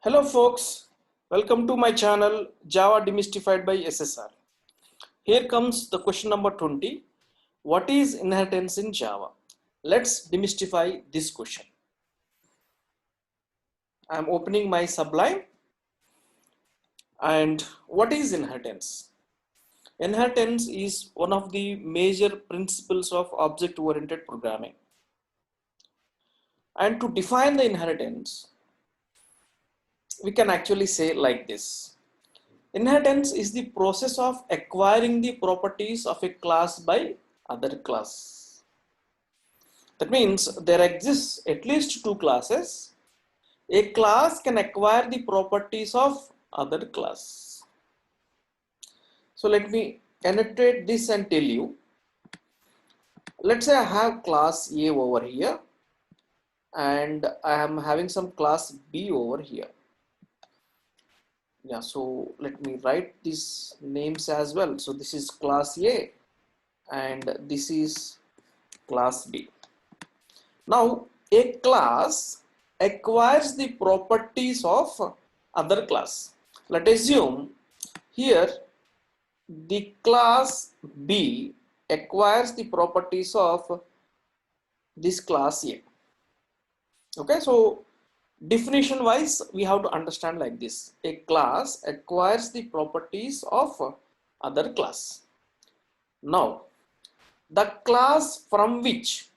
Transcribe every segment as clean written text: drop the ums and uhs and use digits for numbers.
Hello folks, welcome to my channel Java Demystified by SSR. Here comes the question number 20. What is inheritance in Java? Let's demystify this question. I am opening my Sublime. And what is inheritance? Inheritance is one of the major principles of object-oriented programming. And to define the inheritance, we can actually say like this. Inheritance is the process of acquiring the properties of a class by other class. That means there exists at least two classes. A class can acquire the properties of other class. So let me annotate this and tell you. Let's say I have class A over here and I am having some class B over here. Yeah, so let me write these names as well. So this is class A and this is class B. Now a class acquires the properties of other class. Let's assume here the class B acquires the properties of this class A. Okay, so definition wise we have to understand like this. A class acquires the properties of other class. Now the class from which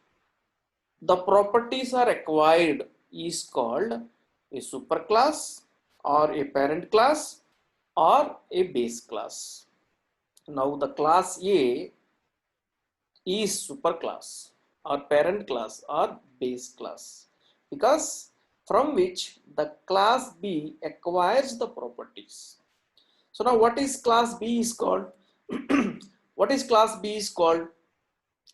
the properties are acquired is called a superclass or a parent class or a base class. Now the class A is superclass or parent class or base class because from which the class B acquires the properties. So now what is class B is called? What is class B is called?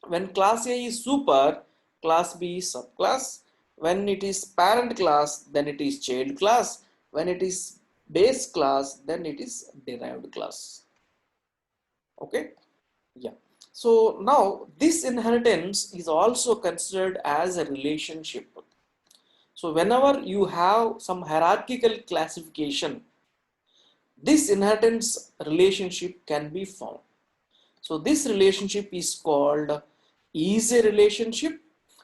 When class A is super, class B is subclass. When it is parent class, then it is child class. When it is base class, then it is derived class. Okay, yeah. So now this inheritance is also considered as a relationship. So whenever you have some hierarchical classification, this inheritance relationship can be found. So this relationship is called is a relationship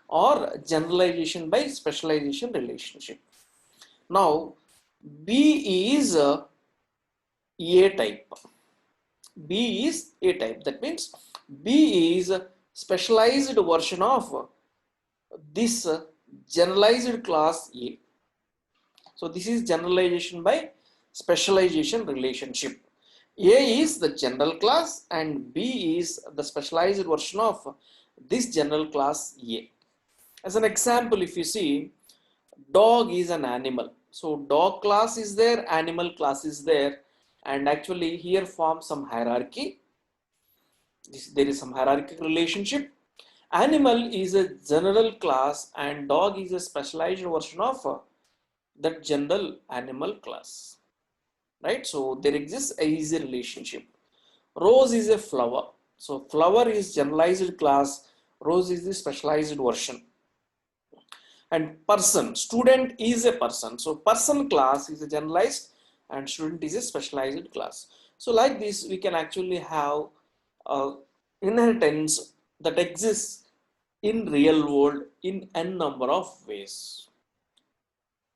or generalization by specialization relationship. Now B is a type. B is A type. That means B is a specialized version of this generalized class A. So this is generalization by specialization relationship. A is the general class and B is the specialized version of this general class A. As an example, if you see, dog is an animal. So dog class is there, animal class is there, and actually here forms some hierarchy. There is some hierarchical relationship. Animal is a general class and dog is a specialized version of that general animal class. Right? So there exists a easy relationship. Rose is a flower. So flower is generalized class, rose is the specialized version. And person, student is a person. So person class is a generalized and student is a specialized class. So like this, we can actually have inheritance that exists in real world in n number of ways.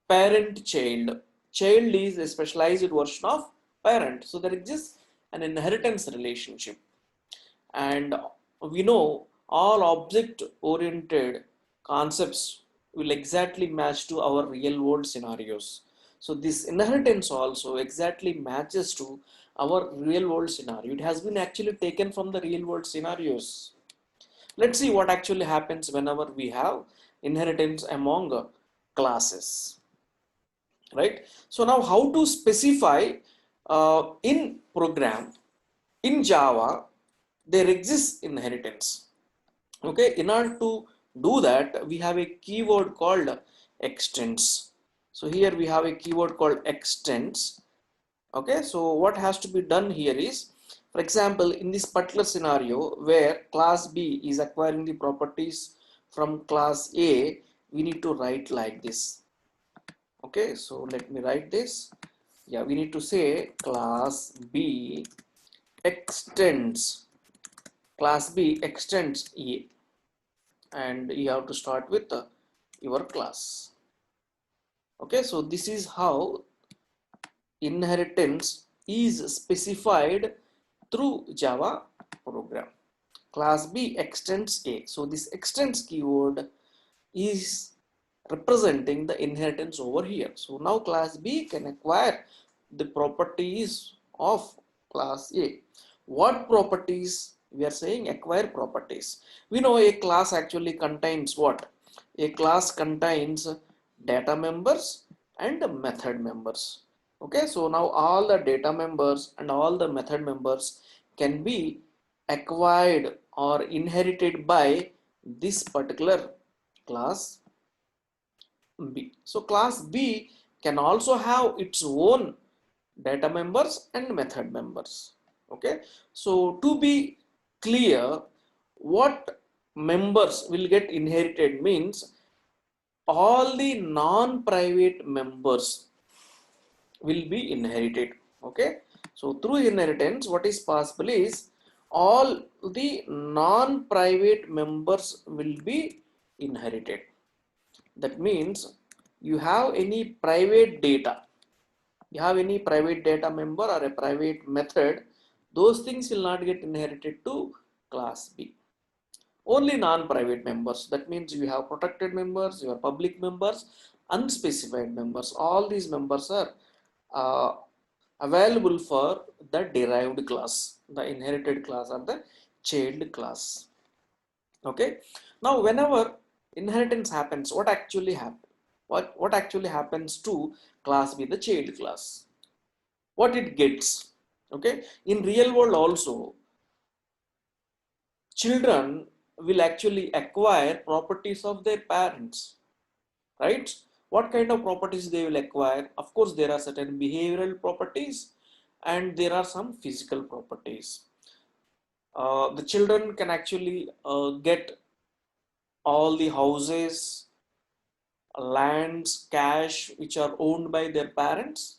Parent child. Child is a specialized version of parent. So there exists an inheritance relationship. And we know all object oriented concepts will exactly match to our real world scenarios. So this inheritance also exactly matches to our real world scenario. It has been actually taken from the real world scenarios. Let's see what actually happens whenever we have inheritance among classes. Right? So now how to specify in program in Java there exists inheritance. Okay, in order to do that we have a keyword called extends. So here we have a keyword called extends. Okay, so what has to be done here is, for example, in this particular scenario where class B is acquiring the properties from class A, we need to write like this. Okay, so let me write this. Yeah, we need to say class B extends, class B extends A, and you have to start with your class. Okay, so this is how inheritance is specified through Java program. Class B extends A. So this extends keyword is representing the inheritance over here. So now class B can acquire the properties of class A. What properties? We are saying acquire properties. We know a class actually contains what? A class contains data members and method members. Okay, so now all the data members and all the method members can be acquired or inherited by this particular class B. So class B can also have its own data members and method members. Okay, so to be clear, what members will get inherited means all the non-private members will be inherited. Okay, so through inheritance what is possible is all the non-private members will be inherited. That means you have any private data, you have any private data member or a private method, those things will not get inherited to class B. Only non-private members, that means you have protected members, you have public members, unspecified members, all these members are uh, available for the derived class, the inherited class or the child class. Okay, now whenever inheritance happens, what actually happens? What actually happens to class B, the child class? What it gets? Okay, in real world also, children will actually acquire properties of their parents, right? What kind of properties they will acquire? Of course, there are certain behavioral properties and there are some physical properties. The children can actually get all the houses, lands, cash which are owned by their parents.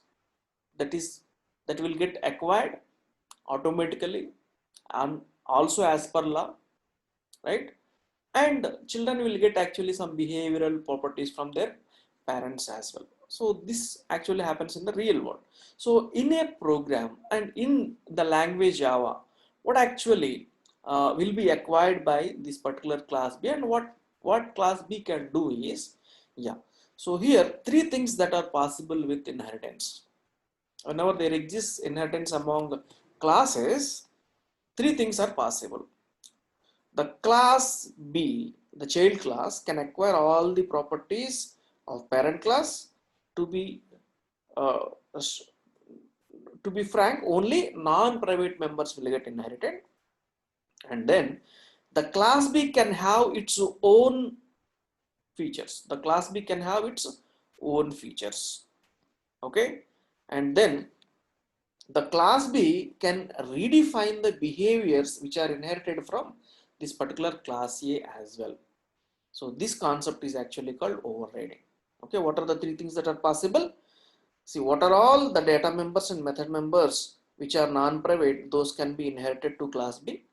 That is, that will get acquired automatically and also as per law, right? And children will get actually some behavioral properties from their parents as well. So this actually happens in the real world. So in a program and in the language Java, what actually will be acquired by this particular class B, and what class B can do is, yeah, so here three things that are possible with inheritance. Whenever there exists inheritance among classes, three things are possible. The class B, the child class, can acquire all the properties of parent class. To be uh, to be frank, only non-private members will get inherited, and then the class B can have its own features. The class B can have its own features. Okay, and then the class B can redefine the behaviors which are inherited from this particular class A as well. So this concept is actually called overriding. Okay, what are the three things that are possible? See, what are all the data members and method members which are non-private, those can be inherited to class B.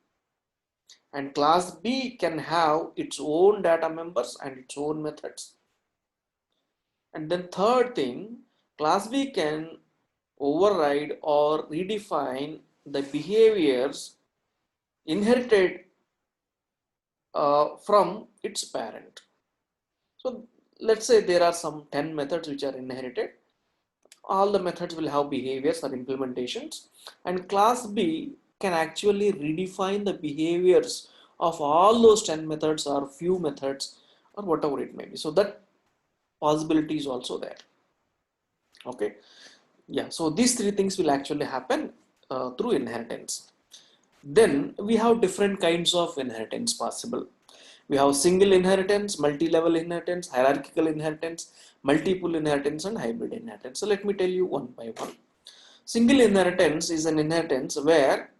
And class B can have its own data members and its own methods. And then third thing, class B can override or redefine the behaviors inherited from its parent. So let's say there are some 10 methods which are inherited. All the methods will have behaviors or implementations, and class B can actually redefine the behaviors of all those 10 methods or few methods or whatever it may be. So that possibility is also there. Okay, yeah, so these three things will actually happen through inheritance. Then we have different kinds of inheritance possible. We have single inheritance, multi-level inheritance, hierarchical inheritance, multiple inheritance, and hybrid inheritance. So let me tell you one by one. Single inheritance is an inheritance where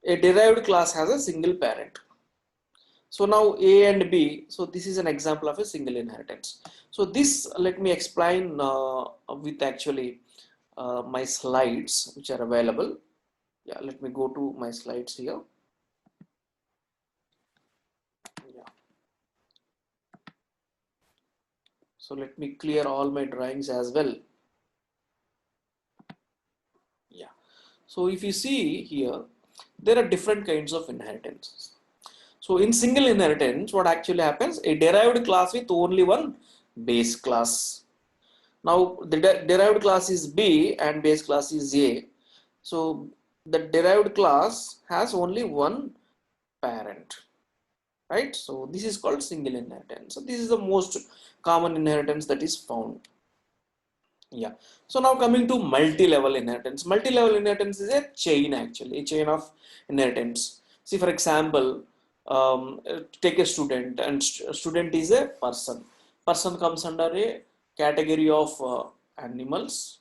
a derived class has a single parent. So now A and B, so this is an example of a single inheritance. So this, let me explain with actually my slides which are available. Yeah, let me go to my slides here. Yeah. So let me clear all my drawings as well. Yeah. So if you see here, there are different kinds of inheritances. So in single inheritance, what actually happens? A derived class with only one base class. Now the derived class is B and base class is A. So the derived class has only one parent, right? So this is called single inheritance. So this is the most common inheritance that is found. Yeah. So now coming to multi-level inheritance. Multi-level inheritance is a chain actually, a chain of inheritance. See, for example, take a student, and student is a person. Person comes under a category of animals,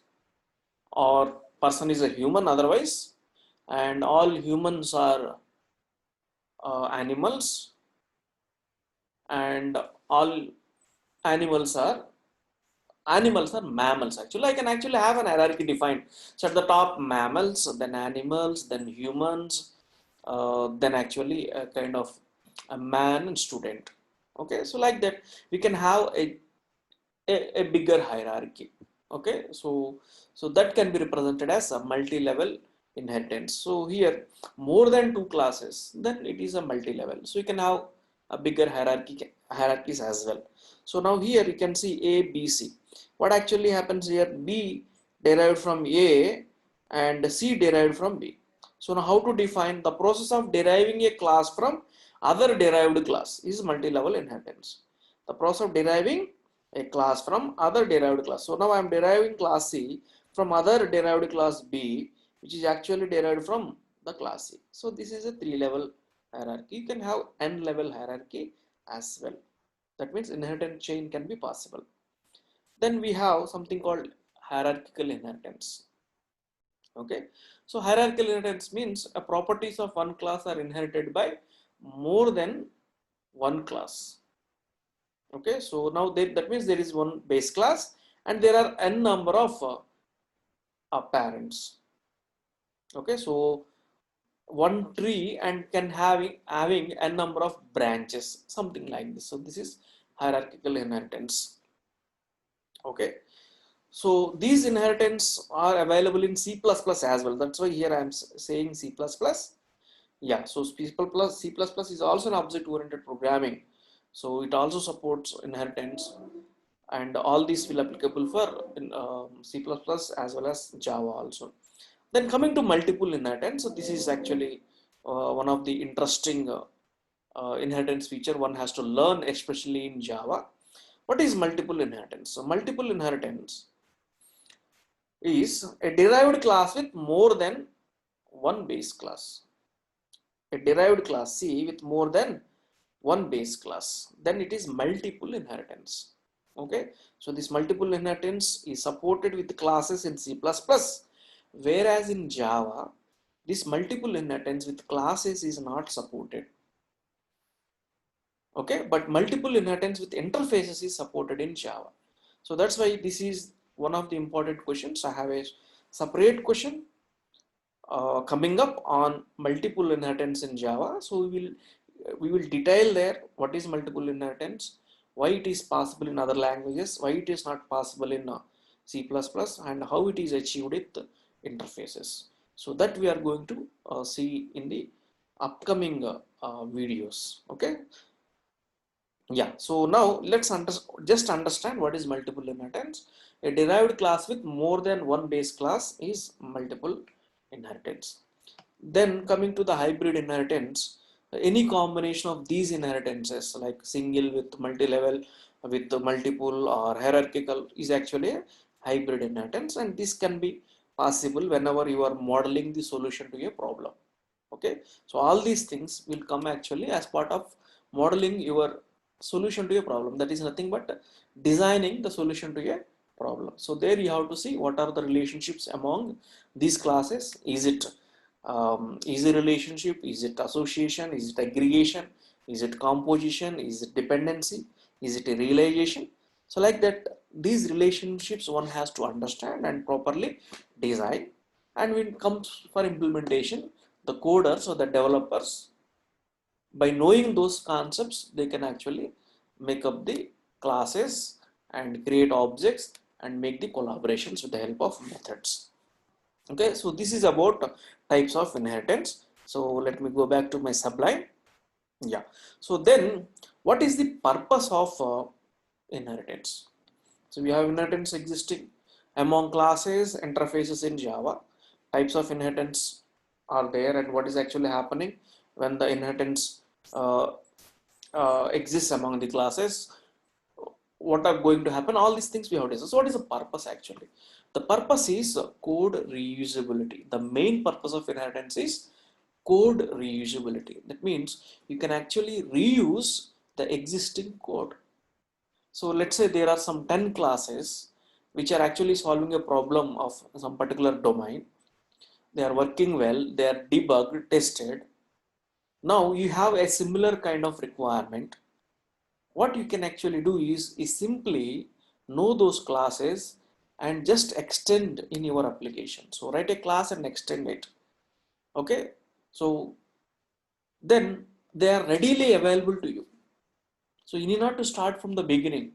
or person is a human otherwise, and all humans are animals, and all animals are mammals actually. I can actually have an hierarchy defined. So at the top mammals, then animals, then humans, then actually a kind of a man and student. Okay, so like that we can have a bigger hierarchy. Okay, so that can be represented as a multi-level inheritance. So here more than two classes, then it is a multi-level. So you can have a bigger hierarchies as well. So now here you can see A, B, C. What actually happens here? B derived from A and C derived from B. So now how to define the process of deriving a class from other derived class is multi-level inheritance. The process of deriving a class from other derived class. So now I am deriving class C from other derived class B, which is actually derived from the class C. So this is a 3-level hierarchy. You can have n-level hierarchy as well. That means inheritance chain can be possible. Then we have something called hierarchical inheritance. Okay, so hierarchical inheritance means a properties of one class are inherited by more than one class. Okay, so now that means there is one base class and there are n number of parents. Okay, so one tree and can having n number of branches, something like this. So this is hierarchical inheritance. Okay, so these inheritance are available in C++ as well. That's why here I am saying C++. Yeah, so C++ is also an object-oriented programming. So it also supports inheritance, and all these will applicable for C++ as well as Java also. Then coming to multiple inheritance, so this is actually one of the interesting inheritance feature one has to learn, especially in Java. What is multiple inheritance? So multiple inheritance is a derived class with more than one base class. A derived class C with more than one base class, then it is multiple inheritance. Okay, so this multiple inheritance is supported with classes in C++, whereas in Java this multiple inheritance with classes is not supported. Okay, but multiple inheritance with interfaces is supported in Java. So that's why this is one of the important questions. I have a separate question coming up on multiple inheritance in Java. So we will detail there what is multiple inheritance, why it is possible in other languages, why it is not possible in C++, and how it is achieved with interfaces. So that we are going to see in the upcoming videos. Okay. Yeah, so now let's just understand what is multiple inheritance. A derived class with more than one base class is multiple inheritance. Then coming to the hybrid inheritance, any combination of these inheritances like single with multi-level with multiple or hierarchical is actually a hybrid inheritance, and this can be possible whenever you are modeling the solution to a problem. Okay, so all these things will come actually as part of modeling your solution to a problem. That is nothing but designing the solution to a problem. So there you have to see what are the relationships among these classes. Is it easy relationship? Is it association? Is it aggregation? Is it composition? Is it dependency? Is it a realization? So like that, these relationships one has to understand and properly design. And when it comes for implementation, the coders or the developers, by knowing those concepts, they can actually make up the classes and create objects and make the collaborations with the help of methods. Okay, so this is about types of inheritance. So let me go back to my Sublime. Yeah, so then what is the purpose of inheritance? So we have inheritance existing among classes, interfaces in Java. Types of inheritance are there, and what is actually happening when the inheritance uh, exists among the classes, what are going to happen, all these things we have discussed. So what is the purpose actually? The purpose is code reusability. The main purpose of inheritance is code reusability. That means you can actually reuse the existing code. So let's say there are some 10 classes which are actually solving a problem of some particular domain. They are working well, they are debugged, tested. Now you have a similar kind of requirement. What you can actually do is simply know those classes and just extend in your application. So write a class and extend it. Okay. So then they are readily available to you. So you need not to start from the beginning.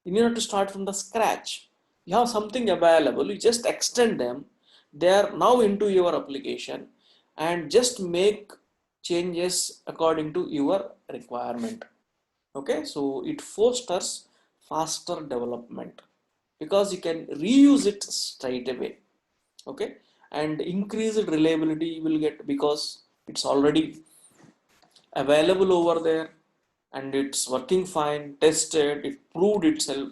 You need not to start from the scratch. You have something available, you just extend them. They are now into your application and just make changes according to your requirement. Okay, so it fosters faster development because you can reuse it straight away. Okay, and increased reliability you will get because it's already available over there and it's working fine, tested, it proved itself.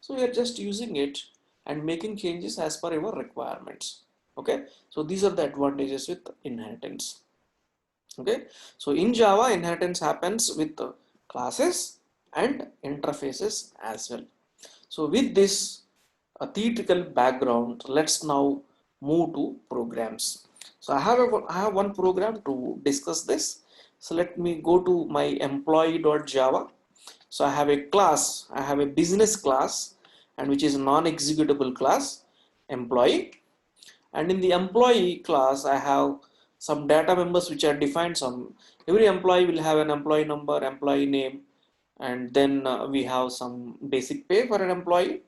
So we are just using it and making changes as per your requirements. Okay, so these are the advantages with inheritance. Okay, so in Java, inheritance happens with classes and interfaces as well. So with this theoretical background, let's now move to programs. So I have one program to discuss this. So let me go to my employee.java. So I have a class, I have a business class, and which is non-executable class, employee. And in the employee class, I have some data members which are defined. Some every employee will have an employee number, employee name, and then we have some basic pay for an employee,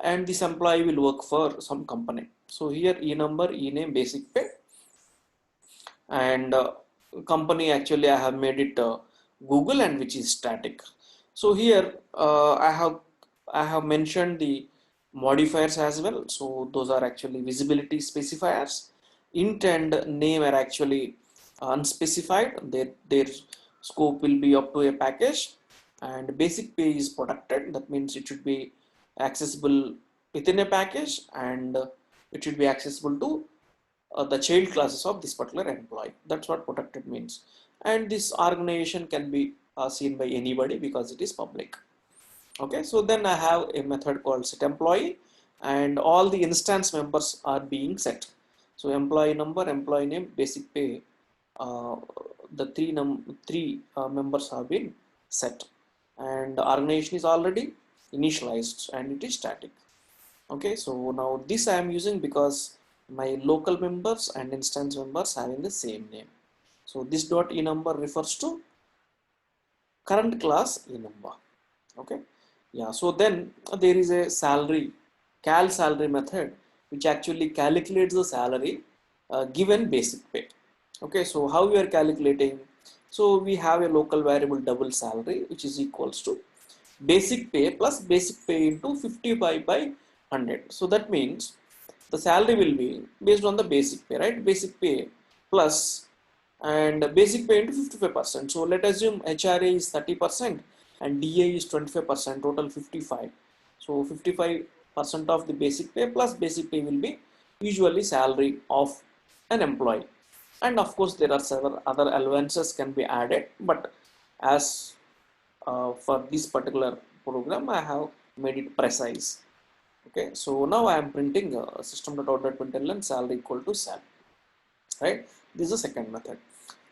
and this employee will work for some company. So here e number, e name, basic pay, and company actually I have made it Google, and which is static. So here I have mentioned the modifiers as well. So those are actually visibility specifiers. Int and name are actually unspecified. Their scope will be up to a package, and basic pay is protected. That means it should be accessible within a package, and it should be accessible to the child classes of this particular employee. That's what protected means. And this organization can be seen by anybody because it is public. Okay, so then I have a method called set employee, and all the instance members are being set. So employee number, employee name, basic pay, uh, the three members have been set, and the organization is already initialized and it is static. Okay, so now this I am using because my local members and instance members having the same name. So this dot e number refers to current class e number. Okay, yeah. So then there is a cal salary method which actually calculates the salary given basic pay. Okay, so how we are calculating? So we have a local variable double salary which is equals to basic pay plus basic pay into 55 by 100. So that means the salary will be based on the basic pay, right? Basic pay plus and basic pay into 55%. So let us assume HRA is 30% and DA is 25%, total 55. So 55% of the basic pay plus basic pay will be usually salary of an employee. And of course there are several other allowances can be added, but as for this particular program I have made it precise. Okay, so now I am printing system.out.println salary equal to sal, right? This is the second method.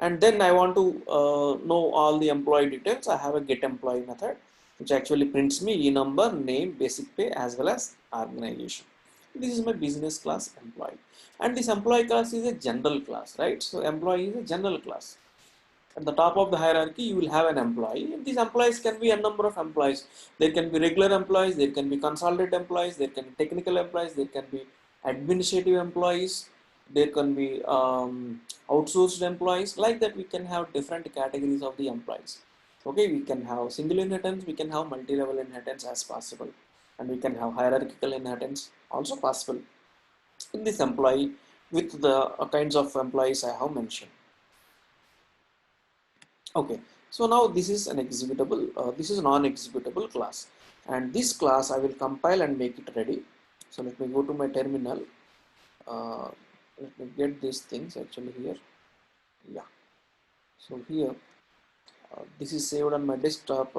and then I want to know all the employee details. I have a get employee method which actually prints me e-number, name, basic pay as well as organization. This is my business class employee, and this employee class is a general class, right? So employee is a general class. At the top of the hierarchy you will have an employee, and these employees can be a number of employees. There can be regular employees, there can be consultant employees, there can be technical employees, there can be administrative employees, there can be outsourced employees. Like that, we can have different categories of the employees. Okay, we can have single inheritance, we can have multi-level inheritance as possible, and we can have hierarchical inheritance also possible in this employee with the kinds of employees I have mentioned. Okay, so now this is an executable, this is non-executable class, and this class I will compile and make it ready. So let me go to my terminal. uh, Let me get these things actually here. Yeah, so here this is saved on my desktop,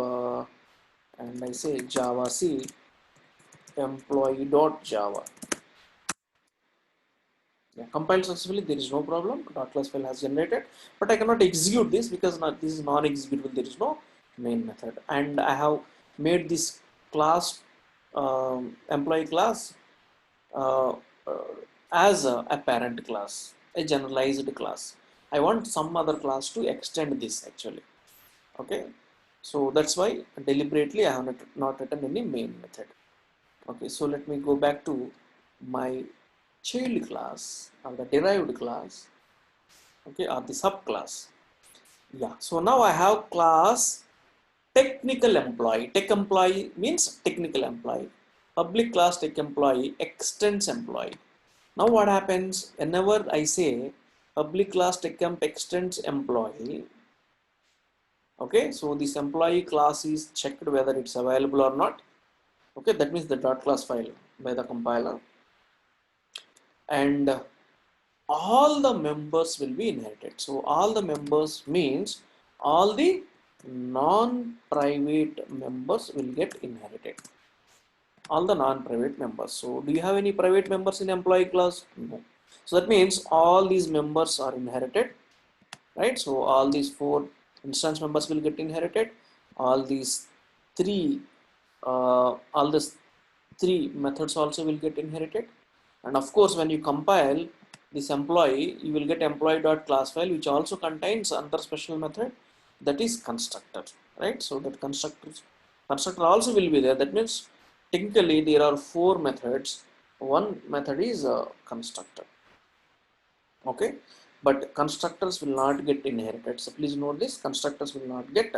and I say java c employee.java. Yeah, compiled successfully, there is no problem. .class file has generated, but I cannot execute this because not, this is non-executable. There is no main method, and I have made this class, employee class, uh, uh, as a parent class, a generalized class. I want some other class to extend this actually. Okay, so that's why deliberately I have not written any main method. Okay, so let me go back to my child class or the derived class, okay, or the subclass. Yeah, so now I have class technical employee. Tech employee means technical employee. Public class tech employee extends employee. Now what happens whenever I say public class tech emp extends employee? Okay, so this employee class is checked whether it's available or not. Okay, that means the dot class file by the compiler, and all the members will be inherited. So all the members means all the non-private members will get inherited. All the non-private members. So do you have any private members in employee class? No. So that means all these members are inherited, right? So all these 4 instance members will get inherited. All these three, all these 3 methods also will get inherited. And of course, when you compile this employee, you will get employee.class file, which also contains another special method, that is constructor, right? So that constructor also will be there. That means technically there are 4 methods. One method is a constructor. Okay, but constructors will not get inherited. So please note this: constructors will not get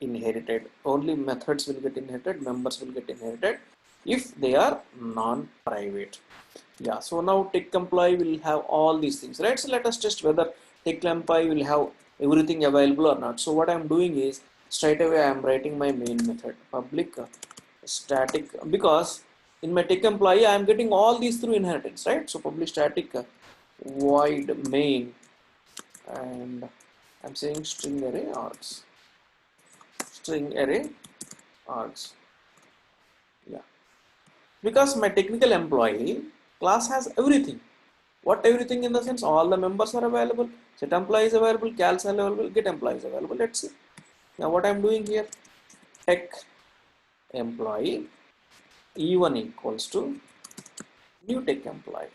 inherited. Only methods will get inherited. Members will get inherited if they are non-private. Yeah, so now tech employee will have all these things, right? So let us test whether tech employee will have everything available or not. So what I'm doing is straight away I'm writing my main method, public static, because in my tech employee I'm getting all these through inheritance, right? So public static void main, and I'm saying string array args, string array args. Yeah, because my technical employee class has everything. What everything in the sense? All the members are available, set employee is available, cals are available, get employee is available. Let's see. Now what I'm doing here, tech employee e1 equals to new tech employee.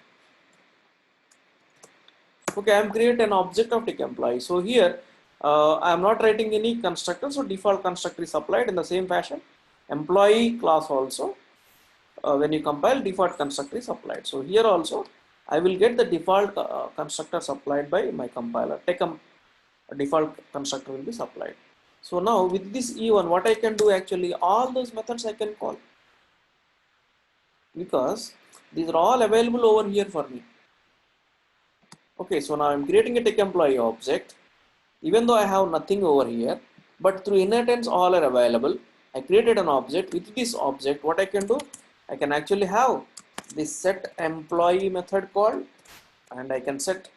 Okay, I'm create an object of tech employee. So here I'm not writing any constructor, so default constructor is applied in the same fashion. Employee class also, when you compile, default constructor is applied. So here also I will get the default constructor supplied by my compiler. Default constructor will be supplied. So now with this E1, what I can do actually, all those methods I can call, because these are all available over here for me. Okay, so now I'm creating a tech employee object, even though I have nothing over here, but through inheritance all are available. I created an object. With this object, what I can do, I can actually have this set employee method called, and I can set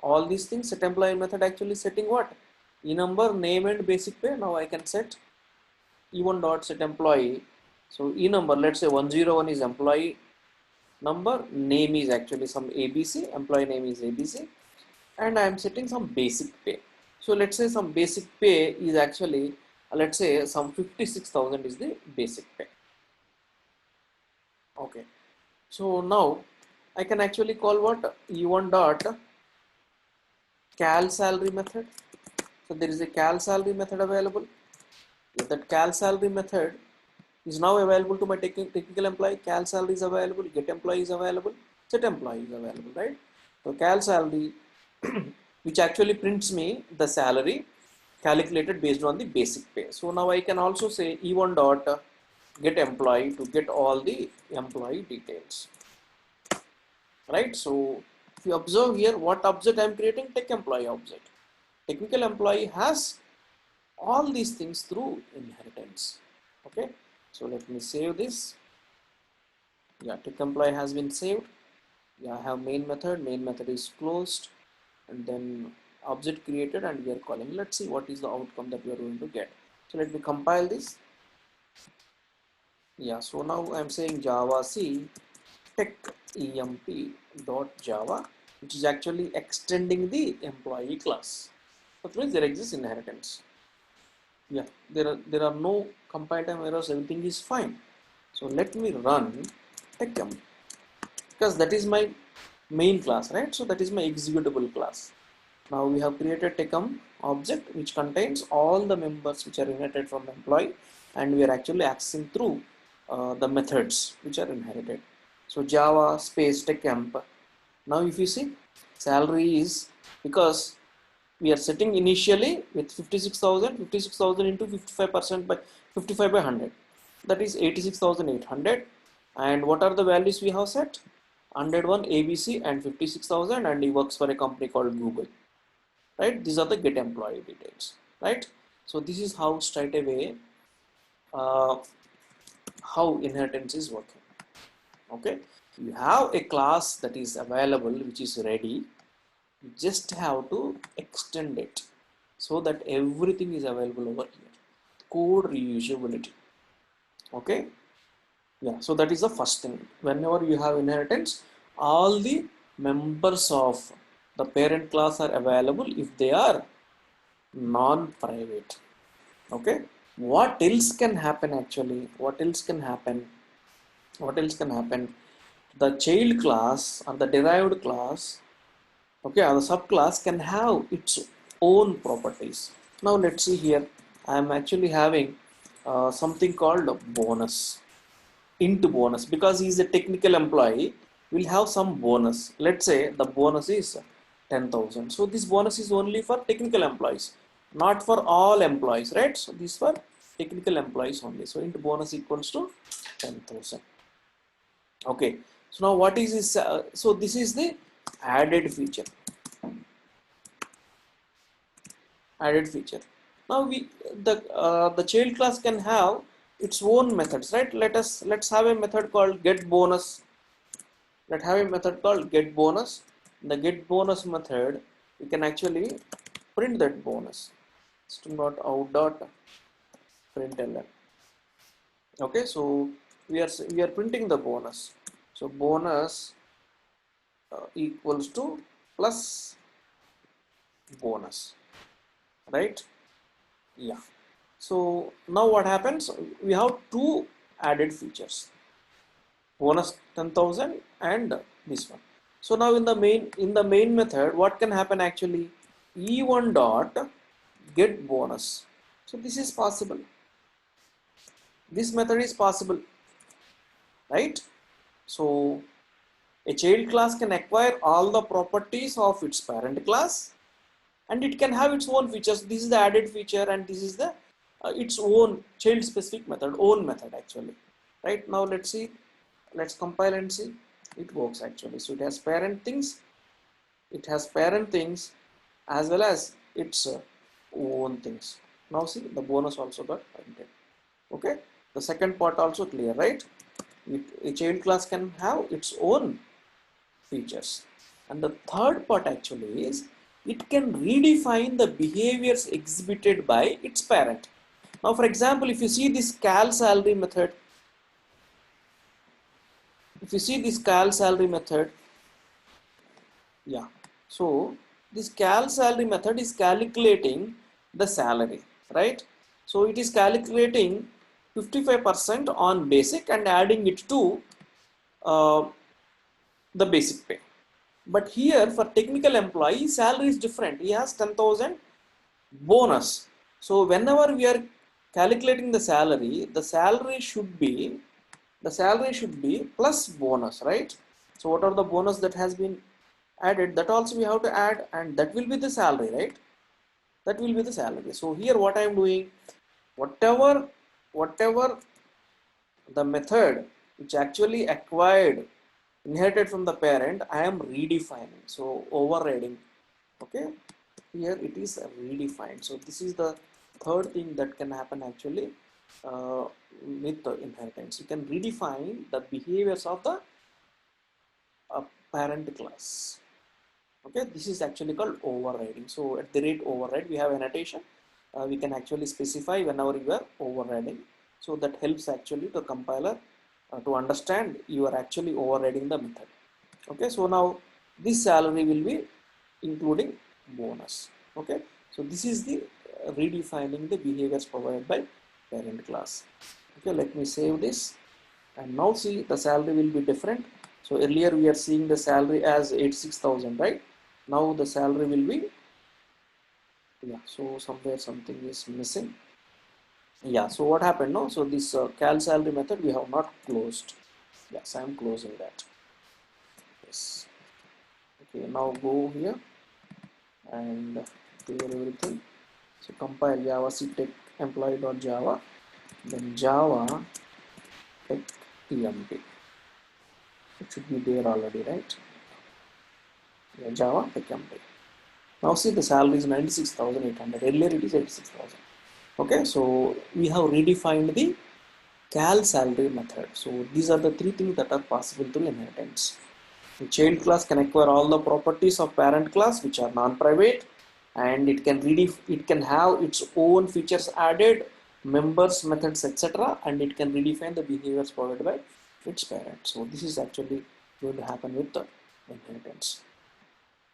all these things. Set employee method actually setting what? E-number, name and basic pay. Now I can set E1 dot set employee. So E-number, let's say 101 is employee number, name is actually some ABC, employee name is ABC, and I am setting some basic pay. So let's say some basic pay is actually, let's say some 56,000 is the basic pay. Okay. So now I can actually call what E1 dot cal salary method. So there is a cal salary method available. If that cal salary method is now available to my technical employee, cal salary is available, get employee is available, set employee is available, right? So cal salary, which actually prints me the salary calculated based on the basic pay. So now I can also say E1 dot get employee to get all the employee details, right? So if you observe here, what object I am creating? Tech employee object. Technical employee has all these things through inheritance. Okay, so let me save this. Yeah, tech employee has been saved. Yeah, I have main method is closed, and then object created, and we are calling. Let's see what is the outcome that we are going to get. So let me compile this. Yeah, so now I'm saying Java C tech emp dot java, which is actually extending the employee class. That means there exists inheritance. Yeah, there are no compile time errors, everything is fine. So let me run techem, because that is my main class, right? So that is my executable class. Now we have created techem object which contains all the members which are inherited from the employee, and we are actually accessing through the methods which are inherited. So Java space techemp. Now if you see, salary is, because we are setting initially with 56,000 into 55% by 55 by 100, that is 86,800. And what are the values we have set? 101 ABC and 56,000, and he works for a company called Google, right? These are the get employee details, right? So this is how straight away uh, how inheritance is working. Okay, you have a class that is available which is ready, you just have to extend it so that everything is available over here. Code reusability. Okay, yeah, so that is the first thing. Whenever you have inheritance, all the members of the parent class are available if they are non-private. Okay, what else can happen actually? What else can happen? The child class or the derived class, okay, or the subclass can have its own properties. Now let's see here, I am actually having something called bonus, int bonus, because he is a technical employee, will have some bonus. Let's say the bonus is 10,000. So this bonus is only for technical employees, not for all employees, right? So this for technical employees only. So int bonus equals to 10,000. Okay, so now what is this? So this is the added feature. Now the child class can have its own methods, right? Let's have a method called get bonus. Let's have a method called get bonus. In the get bonus method, we can actually print that bonus. System.out.println. Okay, so we are printing the bonus. So bonus equals to plus bonus, right? Yeah. So now what happens? We have two added features, bonus 10,000 and this one. So now in the main method, what can happen actually? E1 dot get bonus. So this is possible. This method is possible, right? So a child class can acquire all the properties of its parent class, and it can have its own features. This is the added feature, and this is the its own child specific method, own method actually, right? Now let's see, let's compile and see. It works actually. So it has parent things as well as its own things. Now see, the bonus also got printed. Okay, the second part also clear, right? A child class can have its own features. And the third part actually is it can redefine the behaviors exhibited by its parent. Now, for example, if you see this cal salary method, yeah, so this cal salary method is calculating the salary, right? So it is calculating 55% on basic and adding it to uh, the basic pay. But here for technical employee, salary is different. He has 10,000 bonus. So whenever we are calculating the salary should be plus bonus, right? So what are the bonus that has been added, that also we have to add, and that will be the salary, right? That will be the salary. So here what I am doing, whatever the method which actually acquired inherited from the parent, I am redefining, so overriding. Okay, here it is redefined. So this is the third thing that can happen actually uh, with the inheritance. You can redefine the behaviors of the parent class. Okay, this is actually called overriding. So at the rate override, we have annotation. We can actually specify whenever you are overriding. So that helps actually the compiler to understand you are actually overriding the method. Okay, so now this salary will be including bonus. Okay, so this is the redefining the behaviors provided by parent class. Okay, let me save this, and now see the salary will be different. So earlier we are seeing the salary as 86,000, right? Now the salary will be, yeah, so somewhere something is missing. Yeah, so what happened now? So this cal salary method we have not closed. Yes, I am closing that. Yes. Okay, now go here and clear everything. So compile Java ctech employee.java, then Java tech emp. It should be there already, right? Yeah, Java tech emp. Now see the salary is 96,800. Earlier it is 86,000. Okay, so we have redefined the cal salary method. So these are the three things that are possible through inheritance. The child class can acquire all the properties of parent class which are non-private, and it can have its own features added, members, methods, etc., and it can redefine the behaviors provided by its parent. So this is actually going to happen with the inheritance.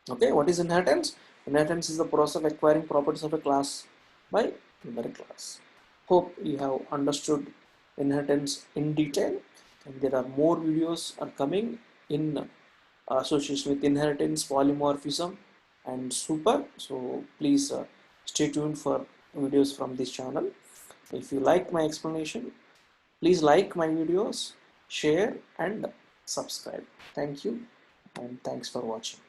Okay, what is inheritance? Inheritance is the process of acquiring properties of a class by another class. Hope you have understood inheritance in detail, and there are more videos are coming in association with inheritance, polymorphism, and super. So please stay tuned for videos from this channel. If you like my explanation, please like my videos, share, and subscribe. Thank you, and thanks for watching.